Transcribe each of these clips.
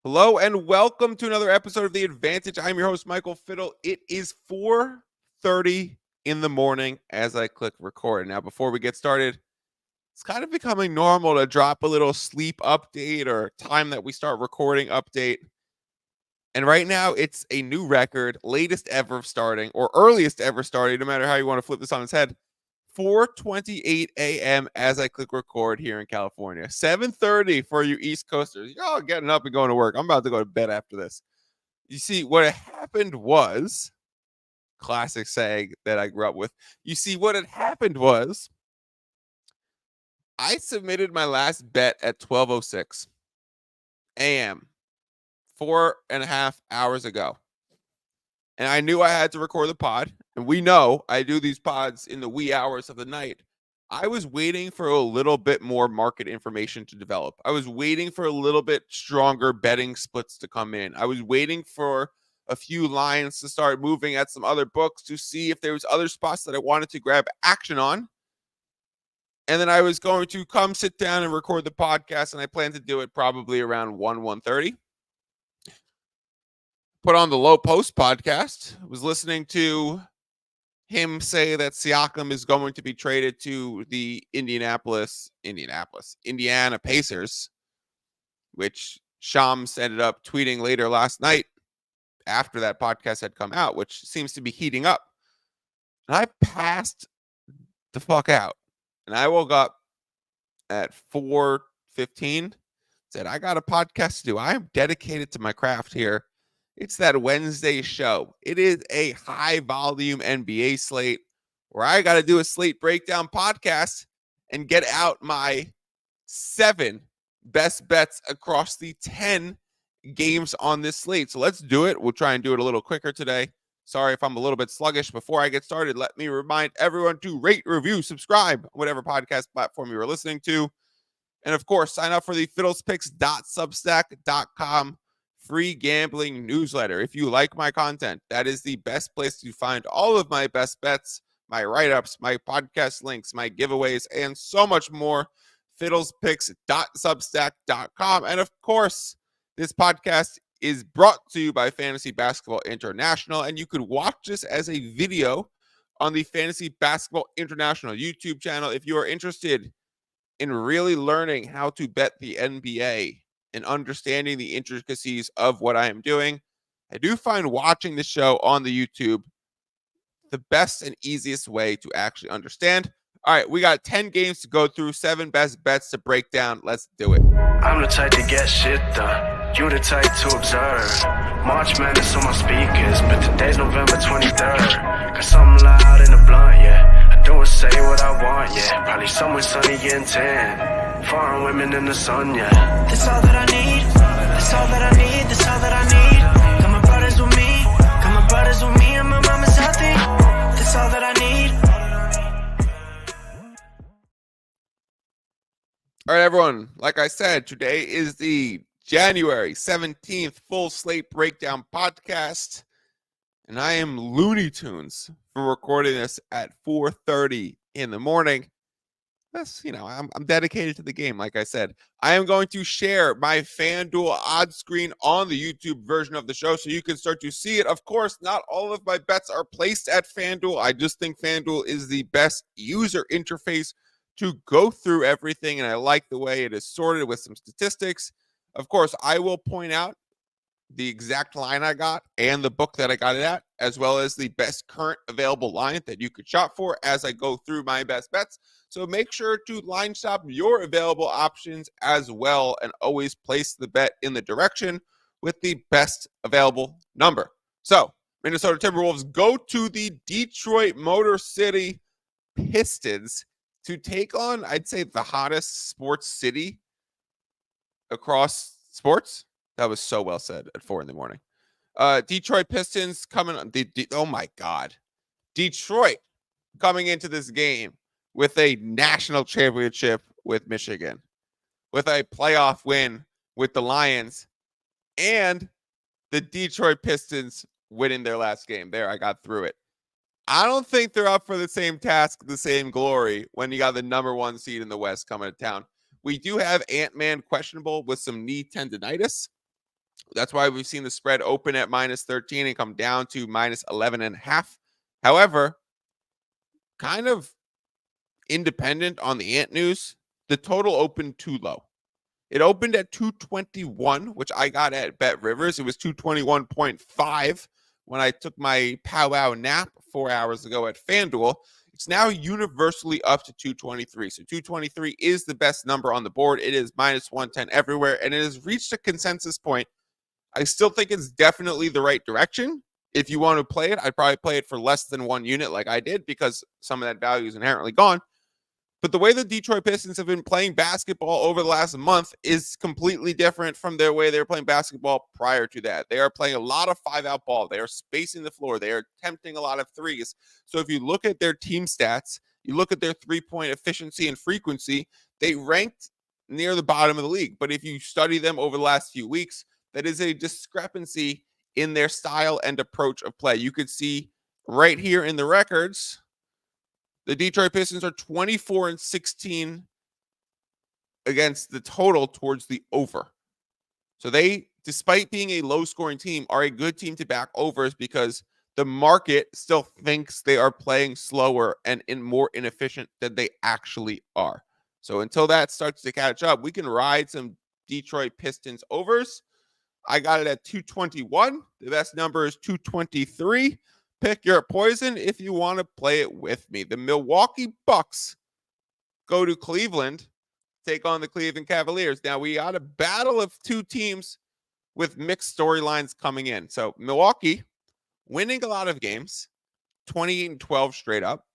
Hello and welcome to another episode of The Advantage. I'm your host, Michael Fiddle. It is 4:30 in the morning as I click record. Now, before we get started, it's kind of becoming normal to drop a little sleep update or time that we start recording update. And right now, it's a new record, latest ever starting or earliest ever starting, no matter how you want to flip this on its head. 4:28 a.m. as I click record here in California. 7:30 for you East Coasters. You're all getting up and going to work. I'm about to go to bed after this. You see, what had happened was, classic saying that I grew up with. You see, what had happened was, I submitted my last bet at 12:06 a.m. 4.5 hours ago. And I knew I had to record the pod. And we know I do these pods in the wee hours of the night. I was waiting for a little bit more market information to develop. I was waiting for a little bit stronger betting splits to come in. I was waiting for a few lines to start moving at some other books to see if there was other spots that I wanted to grab action on. And then I was going to come sit down and record the podcast, and I plan to do it probably around 1:30. Put on the Low Post podcast. Was listening to him say that Siakam is going to be traded to the Indiana Pacers, which Shams ended up tweeting later last night after that podcast had come out, which seems to be heating up. And I passed the fuck out. And I woke up at 4:15, said, I got a podcast to do. I am dedicated to my craft here. It's that Wednesday show. It is a high volume NBA slate where I got to do a slate breakdown podcast and get out my 7 best bets across the 10 games on this slate. So let's do it. We'll try and do it a little quicker today. Sorry if I'm a little bit sluggish. Before I get started, let me remind everyone to rate, review, subscribe, whatever podcast platform you are listening to. And of course, sign up for the fiddlespicks.substack.com free gambling newsletter. If you like my content, that is the best place to find all of my best bets, my write-ups, my podcast links, my giveaways, and so much more. fiddlespicks.substack.com. And of course, this podcast is brought to you by Fantasy Basketball International, and you could watch this as a video on the Fantasy Basketball International YouTube channel if you are interested in really learning how to bet the NBA and understanding the intricacies of what I am doing. I do find watching the show on the YouTube the best and easiest way to actually understand. All right, we got 10 games to go through, 7 best bets to break down. Let's do it. I'm the type to get shit done. You the type to observe. March Madness on my speakers, but today's November 23rd. Got something loud in the blunt, yeah. I don't say what I want, yeah. Probably somewhere sunny getting tan. Foreign women in the sun, yeah. That's all that I need. That's all that I need. That's all that I need. Got my brothers with me. Got my brothers with me, and my mama's healthy. That's all that I need. All right, everyone. Like I said, today is the January 17th full slate breakdown podcast, and I am Looney Tunes for recording this at 4:30 in the morning. That's, I'm dedicated to the game. Like I said, I am going to share my FanDuel odds screen on the YouTube version of the show so you can start to see it. Of course, not all of my bets are placed at FanDuel. I just think FanDuel is the best user interface to go through everything, and I like the way it is sorted with some statistics. Of course, I will point out the exact line I got and the book that I got it at, as well as the best current available line that you could shop for as I go through my best bets. So make sure to line shop your available options as well and always place the bet in the direction with the best available number. So Minnesota Timberwolves go to the Detroit Motor City Pistons to take on, I'd say, the hottest sports city across sports. That was so well said at 4 in the morning. Detroit Pistons coming on. Oh my God. Detroit coming into this game with a national championship with Michigan, with a playoff win with the Lions, and the Detroit Pistons winning their last game. There, I got through it. I don't think they're up for the same task, the same glory when you got the number 1 seed in the West coming to town. We do have Ant-Man questionable with some knee tendonitis. That's why we've seen the spread open at -13 and come down to -11.5. However, kind of independent on the Ant news, the total opened too low. It opened at 221, which I got at Bet Rivers. It was 221.5 when I took my powwow nap 4 hours ago at FanDuel. It's now universally up to 223. So 223 is the best number on the board. It is -110 everywhere, and it has reached a consensus point. I still think it's definitely the right direction. If you want to play it, I'd probably play it for less than one unit like I did because some of that value is inherently gone. But the way the Detroit Pistons have been playing basketball over the last month is completely different from their way they were playing basketball prior to that. They are playing a lot of 5-out ball. They are spacing the floor. They are attempting a lot of threes. So if you look at their team stats, you look at their three-point efficiency and frequency, they ranked near the bottom of the league. But if you study them over the last few weeks, that is a discrepancy in their style and approach of play. You could see right here in the records, the Detroit Pistons are 24-16 against the total towards the over. So they, despite being a low-scoring team, are a good team to back overs because the market still thinks they are playing slower and more inefficient than they actually are. So until that starts to catch up, we can ride some Detroit Pistons overs. I got it at 221. The best number is 223. Pick your poison if you want to play it with me. The Milwaukee Bucks go to Cleveland, take on the Cleveland Cavaliers. Now, we got a battle of two teams with mixed storylines coming in. So, Milwaukee winning a lot of games, 28-12 straight up,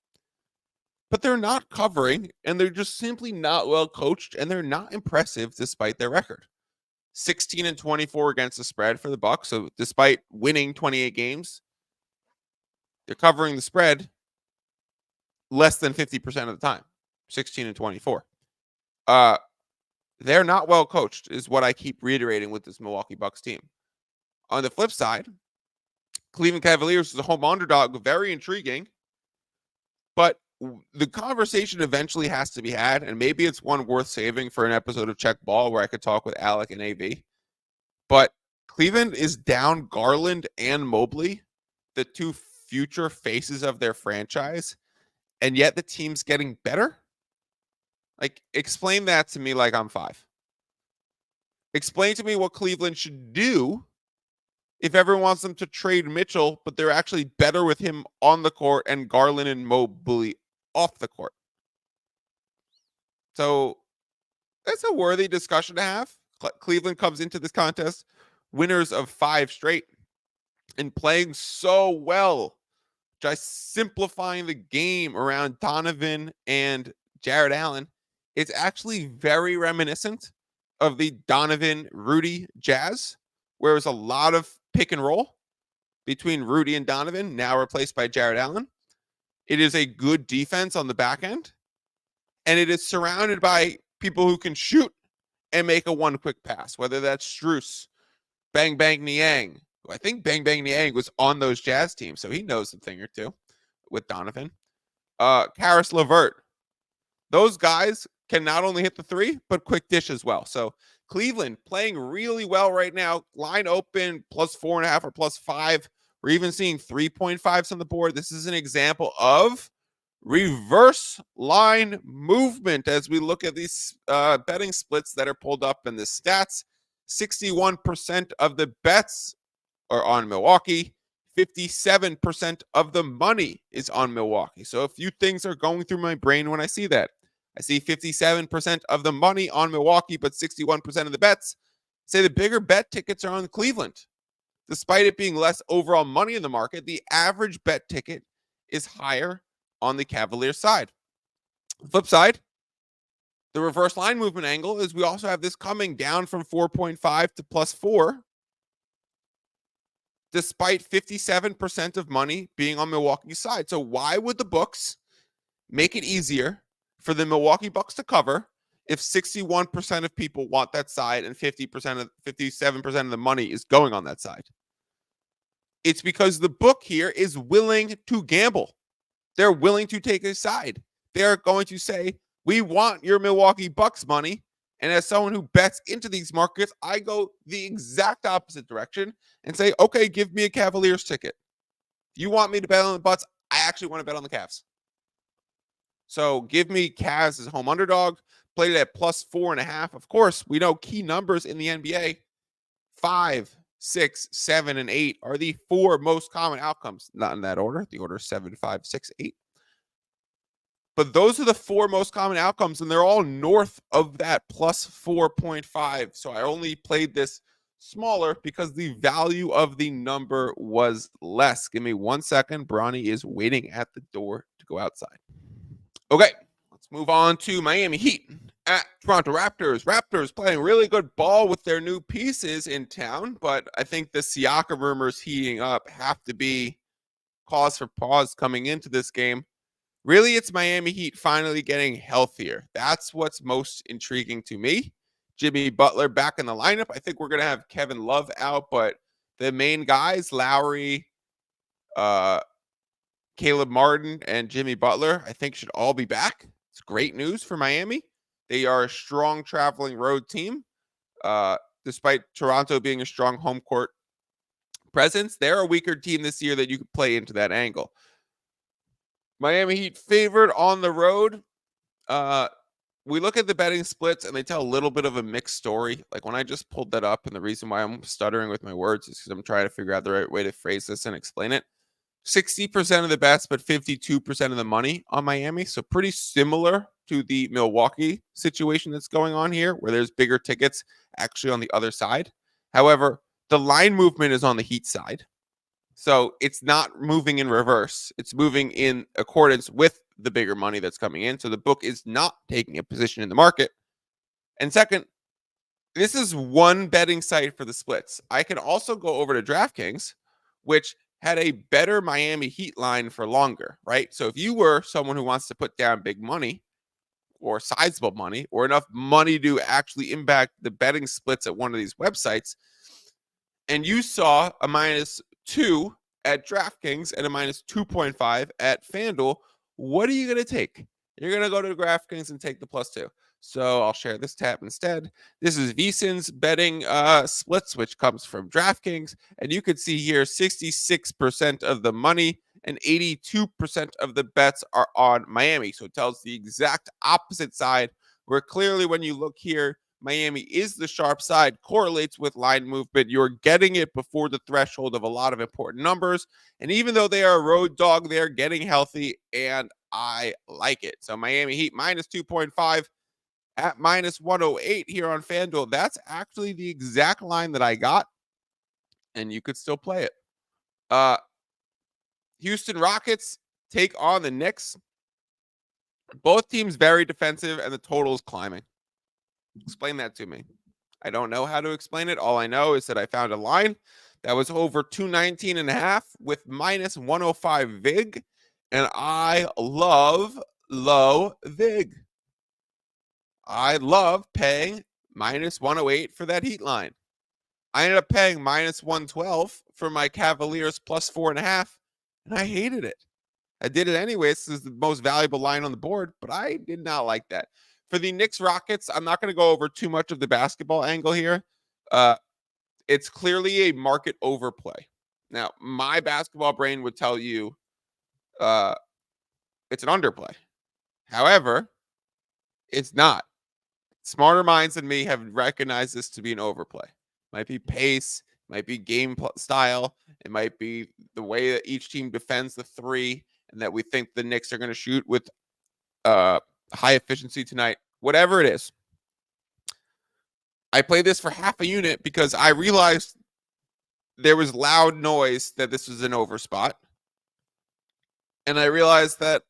but they're not covering, and they're just simply not well coached, and they're not impressive despite their record. 16-24 against the spread for the Bucks. So, despite winning 28 games, they're covering the spread less than 50% of the time, 16-24. They're not well coached, is what I keep reiterating with this Milwaukee Bucks team. On the flip side, Cleveland Cavaliers is a home underdog, very intriguing. But the conversation eventually has to be had, and maybe it's one worth saving for an episode of Check Ball where I could talk with Alec and AV. But Cleveland is down Garland and Mobley, the two future faces of their franchise, and yet the team's getting better? Like, explain that to me like I'm 5. Explain to me what Cleveland should do if everyone wants them to trade Mitchell, but they're actually better with him on the court and Garland and Mobley off the court. So that's a worthy discussion to have. Cleveland comes into this contest winners of 5 straight and playing so well, just simplifying the game around Donovan and Jared Allen. It's actually very reminiscent of the Donovan Rudy Jazz, where it was a lot of pick and roll between Rudy and Donovan, now replaced by Jared Allen. It is a good defense on the back end, and it is surrounded by people who can shoot and make a one quick pass, whether that's Strus, Bang Bang Niang. I think Bang Bang Niang was on those Jazz teams, so he knows a thing or two with Donovan. Karis LeVert. Those guys can not only hit the three, but quick dish as well. So Cleveland playing really well right now. Line open, +4.5 or +5. We're even seeing 3.5s on the board. This is an example of reverse line movement as we look at these betting splits that are pulled up in the stats. 61% of the bets are on Milwaukee. 57% of the money is on Milwaukee. So a few things are going through my brain when I see that. I see 57% of the money on Milwaukee, but 61% of the bets say the bigger bet tickets are on Cleveland. Despite it being less overall money in the market, the average bet ticket is higher on the Cavaliers side. Flip side, the reverse line movement angle is we also have this coming down from 4.5 to +4, despite 57% of money being on Milwaukee's side. So why would the books make it easier for the Milwaukee Bucks to cover if 61% of people want that side and 57% of the money is going on that side? It's because the book here is willing to gamble. They're willing to take a side. They're going to say, we want your Milwaukee Bucks money And as someone who bets into these markets, I go the exact opposite direction and say, okay, give me a Cavaliers ticket. If you want me to bet on the Bucks, I actually want to bet on the Cavs. So give me Cavs as home underdog, played it at +4.5. Of course, we know key numbers in the NBA 5, 6, 7, and 8 are the 4 most common outcomes. Not in that order. The order is 7, 5, 6, 8. But those are the 4 most common outcomes, and they're all north of that +4.5. So I only played this smaller because the value of the number was less. Give me 1 second. Bronny is waiting at the door to go outside. Okay, let's move on to Miami Heat at Toronto Raptors. Raptors playing really good ball with their new pieces in town, but I think the Siakam rumors heating up have to be cause for pause coming into this game. Really, it's Miami Heat finally getting healthier. That's what's most intriguing to me. Jimmy Butler back in the lineup. I think we're going to have Kevin Love out, but the main guys, Lowry, Caleb Martin, and Jimmy Butler, I think should all be back. It's great news for Miami. They are a strong traveling road team. Despite Toronto being a strong home court presence, they're a weaker team this year that you could play into that angle. Miami Heat favored on the road. We look at the betting splits and they tell a little bit of a mixed story. Like when I just pulled that up, and the reason why I'm stuttering with my words is because I'm trying to figure out the right way to phrase this and explain it. 60% of the bets, but 52% of the money on Miami. So pretty similar to the Milwaukee situation that's going on here, where there's bigger tickets actually on the other side. However, the line movement is on the Heat side. So it's not moving in reverse. It's moving in accordance with the bigger money that's coming in. So the book is not taking a position in the market. And second, this is one betting site for the splits. I can also go over to DraftKings, which had a better Miami Heat line for longer, right? So if you were someone who wants to put down big money or sizable money or enough money to actually impact the betting splits at one of these websites, and you saw a -2 at DraftKings and a -2.5 at FanDuel, what are you going to take? You're going to go to DraftKings and take the +2. So I'll share this tab instead. This is VSiN's betting splits, which comes from DraftKings. And you can see here 66% of the money and 82% of the bets are on Miami. So it tells the exact opposite side, where clearly when you look here, Miami is the sharp side, correlates with line movement. You're getting it before the threshold of a lot of important numbers. And even though they are a road dog, they're getting healthy, and I like it. So Miami Heat -2.5 at -108 here on FanDuel. That's actually the exact line that I got, and you could still play it. Houston Rockets take on the Knicks. Both teams very defensive, and the total is climbing. Explain that to me. I don't know how to explain it. All I know is that I found a line that was over 219.5 with -105 VIG, and I love low VIG. I love paying -108 for that Heat line. I ended up paying -112 for my Cavaliers +4.5, and I hated it. I did it anyways. This is the most valuable line on the board, but I did not like that. For the Knicks Rockets, I'm not going to go over too much of the basketball angle here. It's clearly a market overplay. Now, my basketball brain would tell you it's an underplay. However, it's not. Smarter minds than me have recognized this to be an overplay. Might be pace, might be game style, it might be the way that each team defends the three, and that we think the Knicks are going to shoot with high efficiency tonight. Whatever it is, I played this for half a unit because I realized there was loud noise that this was an over spot, and I realized that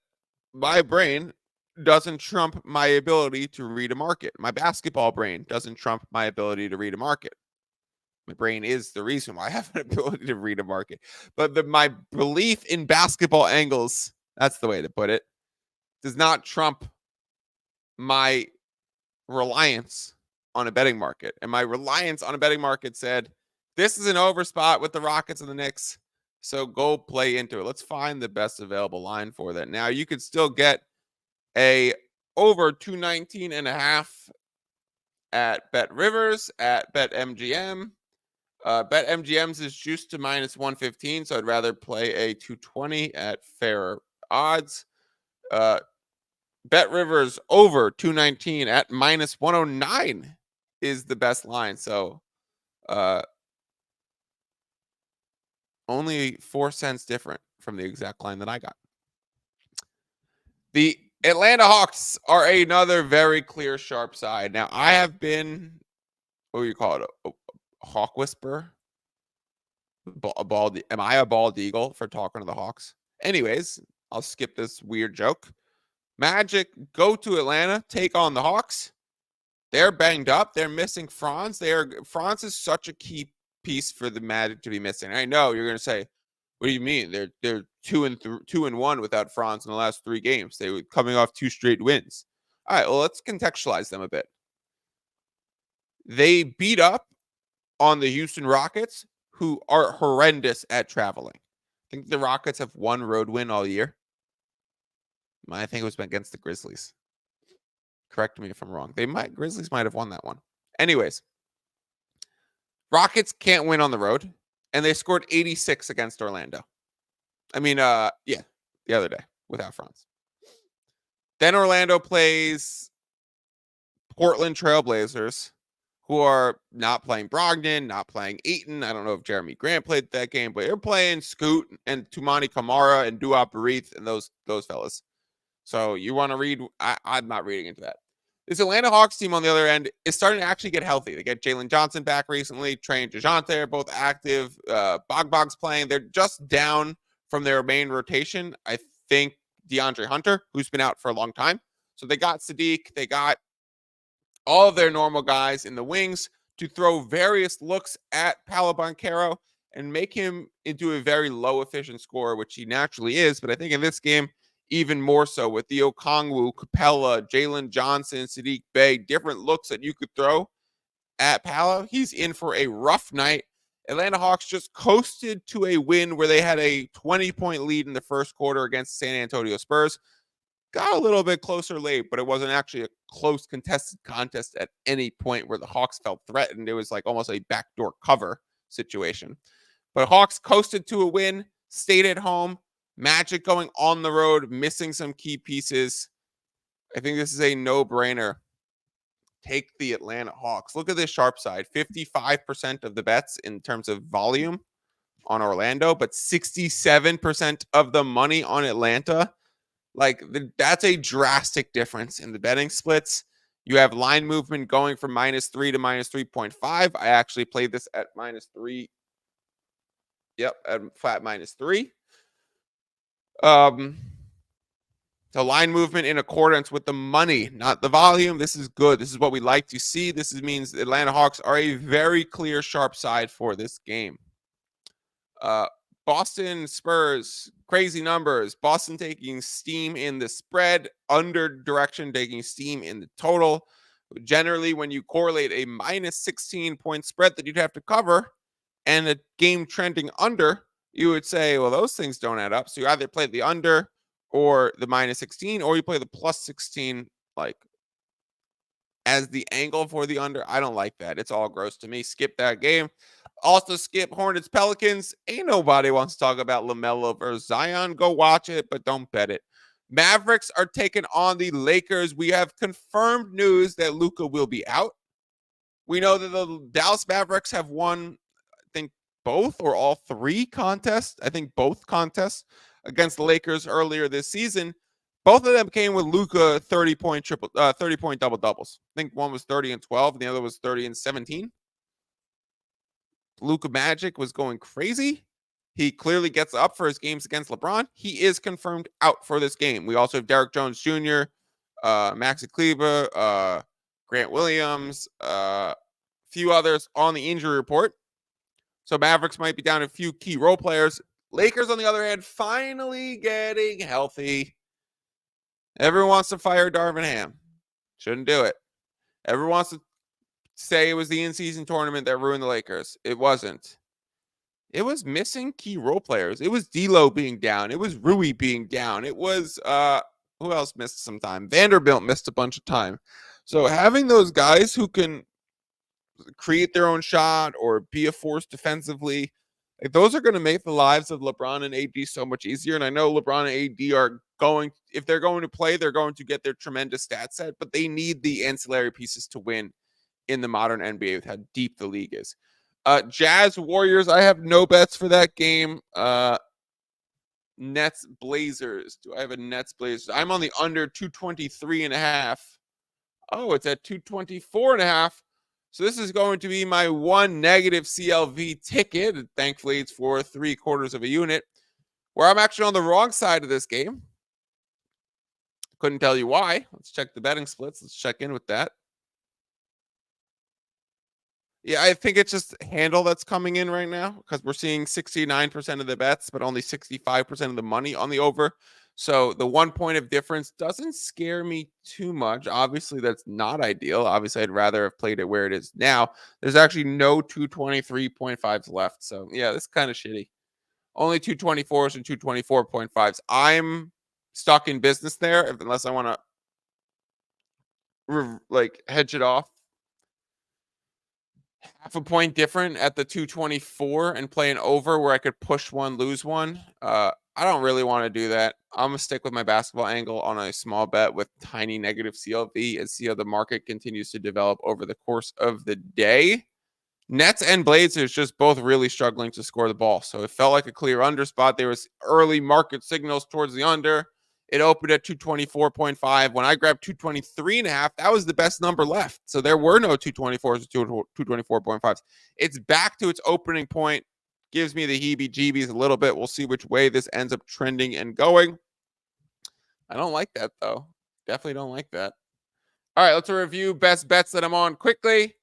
my brain doesn't trump my ability to read a market. My basketball brain doesn't trump my ability to read a market. My brain is the reason why I have an ability to read a market. But my belief in basketball angles, that's the way to put it, does not trump my reliance on a betting market. And my reliance on a betting market said, this is an over spot with the Rockets and the Knicks, so go play into it. Let's find the best available line for that. Now, you could still get a over 219.5 at Bet Rivers, at Bet MGM. Bet MGM's is juiced to minus 115, so I'd rather play a 220 at fairer odds. Bet Rivers over 219 at minus 109 is the best line. So only 4 cents different from the exact line that I got. The Atlanta Hawks are another very clear, sharp side. Now, I have been, what do you call it, a hawk whisperer? Am I a bald eagle for talking to the Hawks? Anyways, I'll skip this weird joke. Magic go to Atlanta, take on the Hawks. They're banged up. They're missing Franz. Franz is such a key piece for the Magic to be missing. I know you're going to say, "What do you mean? They're 2-1 without Franz in the last 3 games. They were coming off 2 straight wins." All right, well, let's contextualize them a bit. They beat up on the Houston Rockets, who are horrendous at traveling. I think the Rockets have 1 road win all year. I think it was against the Grizzlies. Correct me if I'm wrong. Grizzlies might have won that one. Anyways, Rockets can't win on the road, and they scored 86 against Orlando. I mean, yeah, the other day without Franz. Then Orlando plays Portland Trailblazers, who are not playing Brogdon, not playing Ayton. I don't know if Jeremy Grant played that game, but they're playing Scoot and Tumani Kamara and Duop Barith and those fellas. So you want to read? I'm not reading into that. This Atlanta Hawks team, on the other end, is starting to actually get healthy. They get Jalen Johnson back recently. Trey and DeJounte are both active. Bog's playing. They're just down from their main rotation. I think DeAndre Hunter, who's been out for a long time. So they got Sadiq. They got all of their normal guys in the wings to throw various looks at Paolo Banchero and make him into a very low efficient scorer, which he naturally is. But I think in this game, even more so with the Okongwu, Capella, Jalen Johnson, Sadiq Bey, different looks that you could throw at Paolo. He's in for a rough night. Atlanta Hawks just coasted to a win where they had a 20-point lead in the first quarter against San Antonio Spurs. Got a little bit closer late, but it wasn't actually a close contested contest at any point where the Hawks felt threatened. It was like almost a backdoor cover situation. But Hawks coasted to a win, stayed at home. Magic going on the road, missing some key pieces. I think this is a no-brainer. Take the Atlanta Hawks. Look at this sharp side. 55% of the bets in terms of volume on Orlando, but 67% of the money on Atlanta. That's a drastic difference in the betting splits. You have line movement going from -3 to -3.5. I actually played this at -3. Yep, at flat -3. The line movement in accordance with the money, not the volume. This is good. This is what we like to see. Means the Atlanta Hawks are a very clear, sharp side for this game. Boston Spurs, crazy numbers. Boston taking steam in the spread, under direction taking steam in the total. Generally, when you correlate a -16-point spread that you'd have to cover and a game trending under, you would say, well, those things don't add up. So you either play the under or the -16, or you play the +16, as the angle for the under. I don't like that. It's all gross to me. Skip that game. Also skip Hornets Pelicans. Ain't nobody wants to talk about LaMelo versus Zion. Go watch it, but don't bet it. Mavericks are taking on the Lakers. We have confirmed news that Luka will be out. We know that the Dallas Mavericks have won, I think, both or all 3 contests. I think both contests against the Lakers earlier this season. Both of them came with Luka 30-point double doubles. I think one was 30 and 12, and the other was 30 and 17. Luka Magic was going crazy. He clearly gets up for his games against LeBron. He is confirmed out for this game. We also have Derek Jones Jr., Maxi Kleber, Grant Williams, a few others on the injury report. So Mavericks might be down a few key role players. Lakers, on the other hand, finally getting healthy. Everyone wants to fire Darvin Ham. Shouldn't do it. Everyone wants to say it was the in-season tournament that ruined the Lakers. It wasn't. It was missing key role players. It was D'Lo being down. It was Rui being down. It was who else missed some time? Vanderbilt missed a bunch of time. So having those guys who can create their own shot or be a force defensively, like those are going to make the lives of LeBron and AD so much easier. And I know LeBron and AD are going, if they're going to play, they're going to get their tremendous stat set, but they need the ancillary pieces to win in the modern NBA with how deep the league is. Jazz Warriors, I have no bets for that game. Nets Blazers. Do I have a Nets Blazers? I'm on the under 223.5. Oh, it's at 224.5. So this is going to be my one negative CLV ticket. And thankfully, it's for 3/4 of a unit, where I'm actually on the wrong side of this game. Couldn't tell you why. Let's check the betting splits. Let's check in with that. Yeah, I think it's just handle that's coming in right now because we're seeing 69% of the bets, but only 65% of the money on the over. So the 1 point of difference doesn't scare me too much. Obviously, that's not ideal. Obviously, I'd rather have played it where it is now. There's actually no 223.5s left. So yeah, this is kind of shitty. Only 224s and 224.5s. I'm stuck in business there unless I want to hedge it off. Half a point different at the 224 and play an over where I could push one, lose one. I don't really want to do that. I'm going to stick with my basketball angle on a small bet with tiny negative CLV and see how the market continues to develop over the course of the day. Nets and Blazers just both really struggling to score the ball. So it felt like a clear under spot. There was early market signals towards the under. It opened at 224.5. When I grabbed 223.5, that was the best number left. So there were no 224s or 224.5s. It's back to its opening point. Gives me the heebie-jeebies a little bit. We'll see which way this ends up trending and going. I don't like that, though. Definitely don't like that. All right, let's review best bets that I'm on quickly.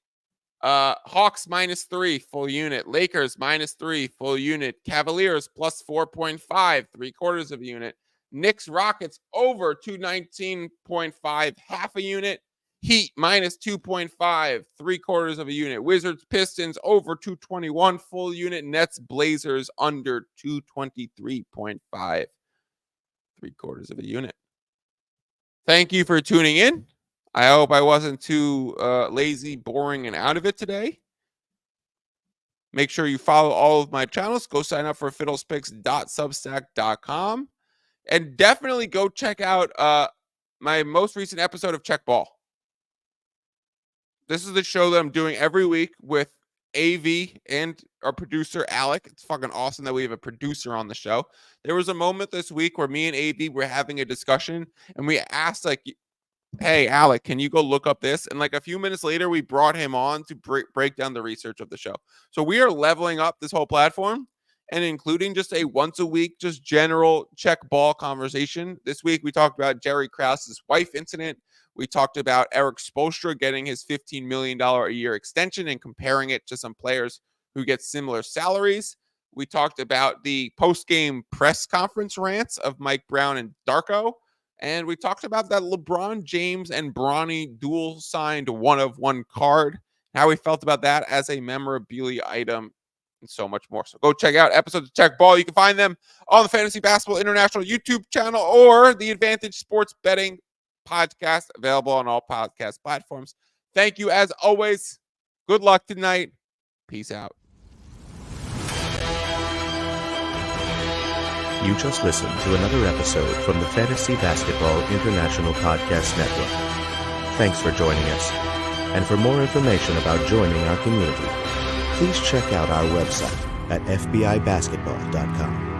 Hawks -3 full unit. Lakers -3 full unit. Cavaliers +4.5 3/4 of a unit. Knicks Rockets over 219.5 half a unit. Heat -2.5 3/4 of a unit. Wizards Pistons over 221 full unit. Nets Blazers under 223.5 3/4 of a unit. Thank you for tuning in. I hope I wasn't too lazy, boring, and out of it today. Make sure you follow all of my channels. Go sign up for fiddlespicks.substack.com. And definitely go check out my most recent episode of Check Ball. This is the show that I'm doing every week with AV and our producer, Alec. It's fucking awesome that we have a producer on the show. There was a moment this week where me and AV were having a discussion, and we asked, like, hey, Alec, can you go look up this? And like a few minutes later, we brought him on to break down the research of the show. So we are leveling up this whole platform and including just a once a week, just general check ball conversation. This week, we talked about Jerry Krause's wife incident. We talked about Eric Spoelstra getting his $15 million a year extension and comparing it to some players who get similar salaries. We talked about the post-game press conference rants of Mike Brown and Darko. And we talked about that LeBron James and Bronny dual signed 1-of-1 card, how we felt about that as a memorabilia item, and so much more. So go check out episodes of Check Ball. You can find them on the Fantasy Basketball International YouTube channel or the Advantage Sports Betting podcast, available on all podcast platforms. Thank you as always. Good luck tonight. Peace out. You just listened to another episode from the Fantasy Basketball International Podcast Network. Thanks for joining us. And for more information about joining our community, please check out our website at fbibasketball.com.